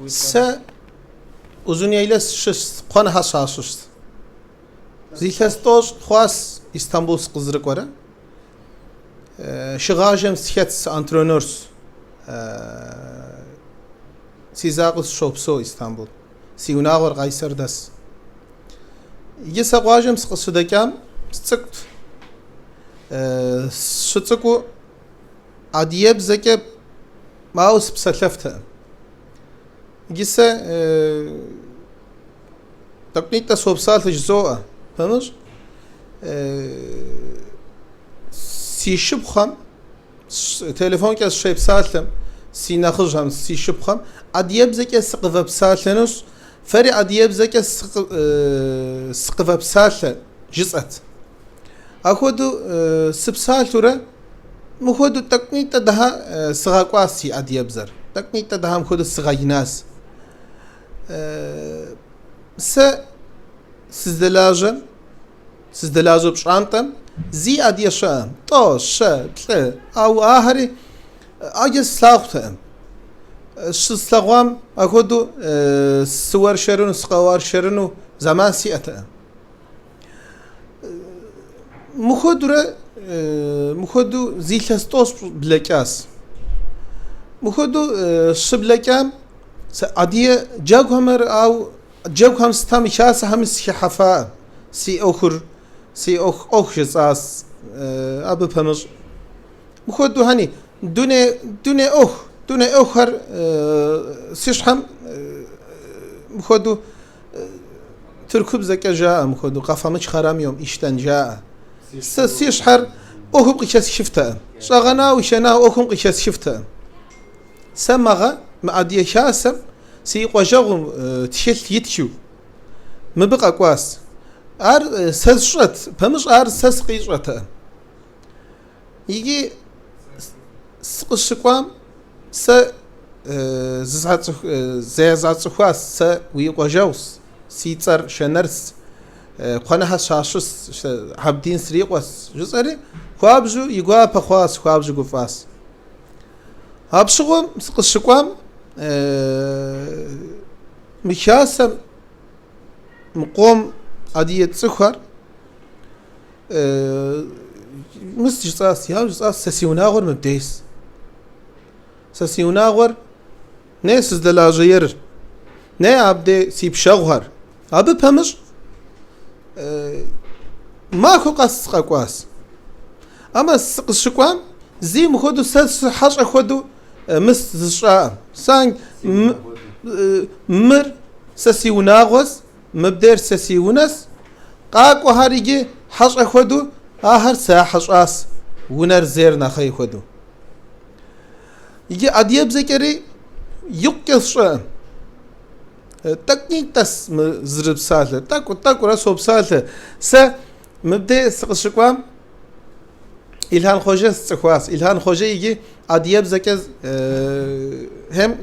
Se uzun yaylas şist qana hassasust. Zilhastos xwas İstanbul qızırık var. Şıgajem siyet antrenörs. Sizaqız şopso İstanbul. Siyunağır Qaysardas. Yesaqajem sıqıdakam sıqt. Şıtıku adiyeb zeke maus psalafta. Gise taknikta sobsal tjzoa. Tanır? Si şıbxam telefon kes şey psaltem si naxıjam si şıbxam adiyeb zeke sıqıva psaltenus feri adiyeb zeke sıqıva psalten jizat. Akhodu sıpsaltura muhodu taknikta daha sıqaqasi adiyeb zar. Taknikta daha muhodu sıqaynas. Se sizde lazım şantam zi adiyeşam to şa tle au ahari ages slağtam slağam akhodu suvar şerunu sıqavar şerunu zaman siyata muhodu zilhastos blekas muhodu şiblekam se adiye jaghamer au جوكم ستام شاس هم سحفا سي أخر سي أخش أس أبو بمج مخدو هني دون أخر سيشحم مخدو تركب زكا جاء مخدو قفا مش خرام يوم إشتن جاء سيشحر أخم قشاس شفتا شغنا وشنا أخم قشاس شفتا سمغا ما أدي شاسم سي قجاغم تشيل يتشو مبقى كواس ار سزشت بمش ار سسقيشت يجي سقشقام س زازات خواس س ويقجاوس سيتر شنرس قناها شاشس حبدين سريقوس جزري خوابجو يقوا بخواس خوابجو قفاس هابشقوم سقشقام مشاسم مقوم عادية سخر مستجساس يا جساس سسيوناغور مبديس سسيوناغور ناس دلاجير نه عبد سيب شغهر أبي بمش ماكو قص قواس أما سقشقوام زي مخدو سس حش أخدو مس زشاء سانج مر سسيوناغوس مبدر سسيونس قاق وهاريجي حش أخدو آخر ساحش آس ونر زير نخي خدو يجي أديب ذكري يقص تكنيك تس مزرب سالة تاكو رسوب سالة س مبدأ سقشقوام İlhan Hoca sıkwas. İlhan Hoca igi adiyeb zekez hem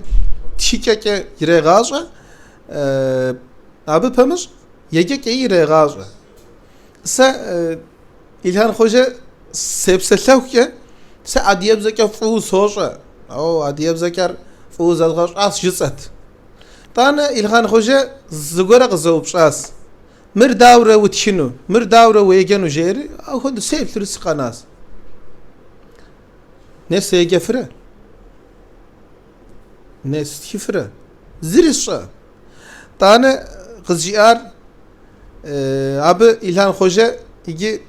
tişikeke yiregaja abi pamır yegek yiregaja. Sa İlhan Hoca sepselawke sa adiyeb zeke fuz hoja. O adiyeb zeker fuz azgaş as jisat. Tana İlhan Hoca zugora qzobşas. Mir davre utşinu. Mir davre wegenu jeri. Ahod septris qanas. نسي جفرة ناس كفرة زرشة تانا قزيار أب إلهام خوجة يجي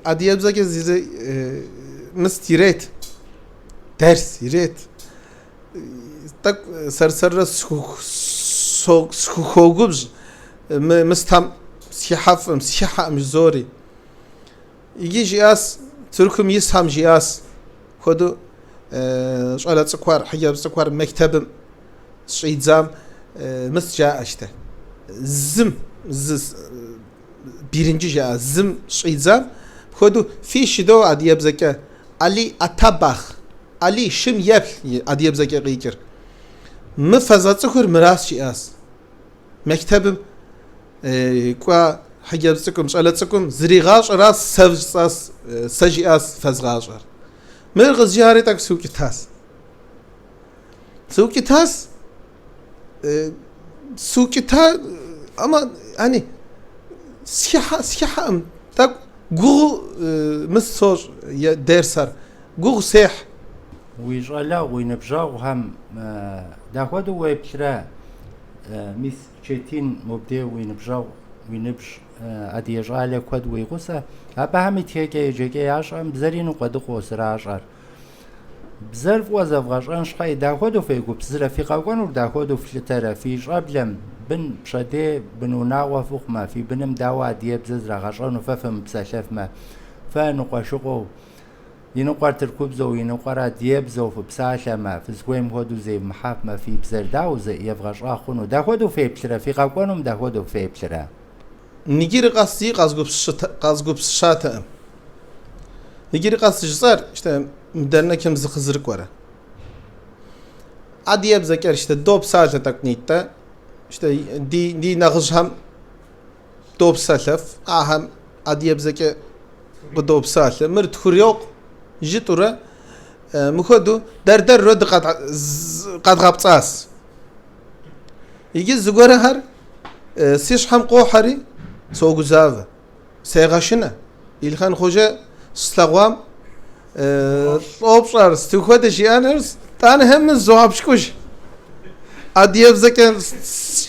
أدياب زكى زي مستيرات درس يرات تك سر خوجبج مستهم سيحف مسيحة مزوري يجي جياس تركم يسهم جياس خدو شغلات سكوار حجاب سكوار مكتب شيدزام مسجا اشته زم birinci جا زم شيدزام خدو في شدو عدياب زكا علي أتابخ علي شم يبل عدياب زكا غيكر مفزات سكور مراس شياس مكتب كوا حجاب سكم شغلات سكم زريغاش راس سفجاس سجياس فزغاجر مرغز جاري تاك سوكي تاس سوكتا أما يعني سيحة أم تاك جو مسور يا ديرسر جو سيح ويجعل وينبجا وهم داخدو ويبشرا ميس شيتين مبدأ وينبج أدي يجعل كود ويغوسا أبا هم يجي عشان بزرين وقد قوس راجع بزرف وزفغاش أنشقي داخدو فيكو بزر في قوان وداخدو في ترى في جابلم بن بشدي بنوناوا فوق ما في بنم داوا دياب زر غاشان وفهم بسشف ما فنقاشقو ينقر تركوب زو ينقر دياب زو في بساشة ما في زويم هودو زي محاف ما في بزر داو زي يفغاش آخونو داخدو في بشرا في قوانهم داخدو في بشرا نيجيري قاسي قازقوب شاتا نيجيري قاسي جزار işte مدرنا كم زخزرك ورا عادي يبذكر işte دوب سالة تقنيته işte دي نغز هم دوب سالف هم عادي يبذكر بدوب سالة مرت خريوق جيتورا مخدو در رد قد غبطاس يجي زغورة هر سيش هم قوحري سوق زاف سيغاشنا إلخان خوجة سلاغوام أوبشار استوخد شيانرز تان هم زواب شكوش أدياب زكان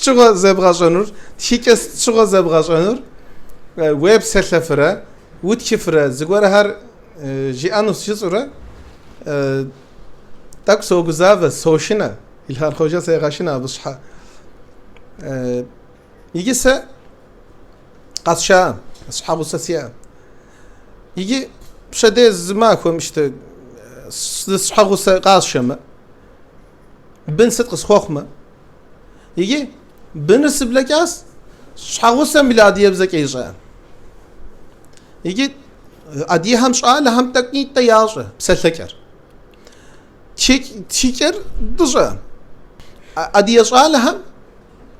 شغل زبغاشنور تيك شغل زبغاشنور ويب سلفرة وتشفرة زغورة هر جيانوس شزورة تاك سوق زاف سوشنا إلخان خوجة سيغاشنا بصحة يجي سا قصشا أصحاب السياسة يجي بشدة زماكم مشت صحاب قاشمة بن صدق سخوخمة يجي بنرسب لكاس صحاب ميلادية بزك إيجا يجي أدي هم شغال هم تقني تياجة بسلكر تشيكر دجا أدي شغال هم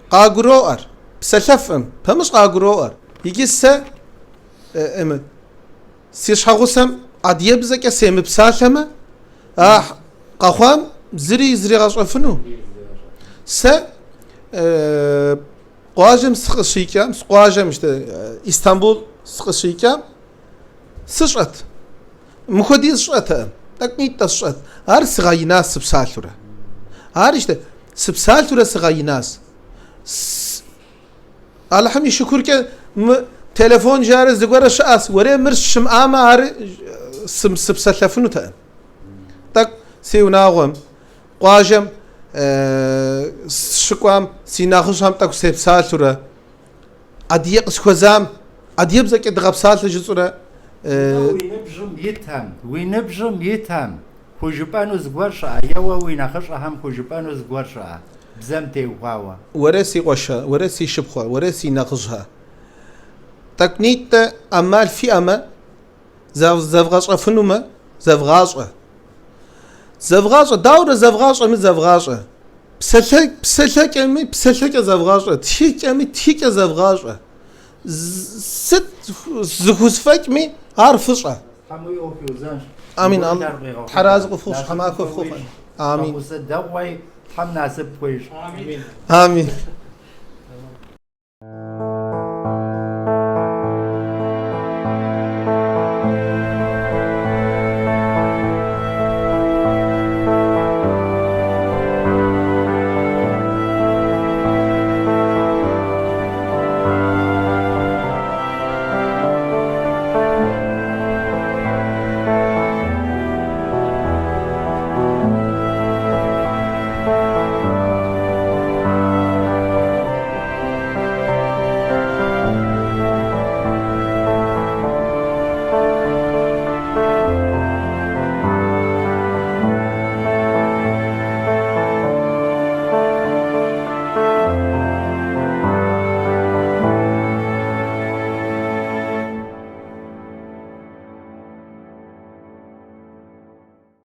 قاقروار بسلفم فمش قاقروار يجي سا سيش حغوسم عديه بزكا سيم بسالمه قاخوام زري غاشفنو سا قواجم سقشيكام قواجم işte İstanbul سقشيكام سشات مخدي سشات تقنيت تشات هر سغايناس بسالوره هر işte سبسالوره سغايناس الحمد شكر كه تلفون جارز دقورة شاس وري مرش شم آما عاري سبسلفنو تا تك سيو ناغم قواجم شكوام سيناخش هم تك سبسالورة أديق سخوزام أديب زكي دغبسال جزورة وينبجم يتهم خجبانو زغورشا يوا ويناخش أهم خجبانو زغورشا بزمتي وقاوا ورسي قشا ورسي شبخوا ورسي ناخشها تقنيت أمال في أما زفغاش فنوما زفغاش داور زفغاش من زفغاش بسلك أمي بسلك زفغاش تيك زفغاش ست زخوسفك مي عارفشة آمين الله حراز قفوش حماك قفوش آمين آمين.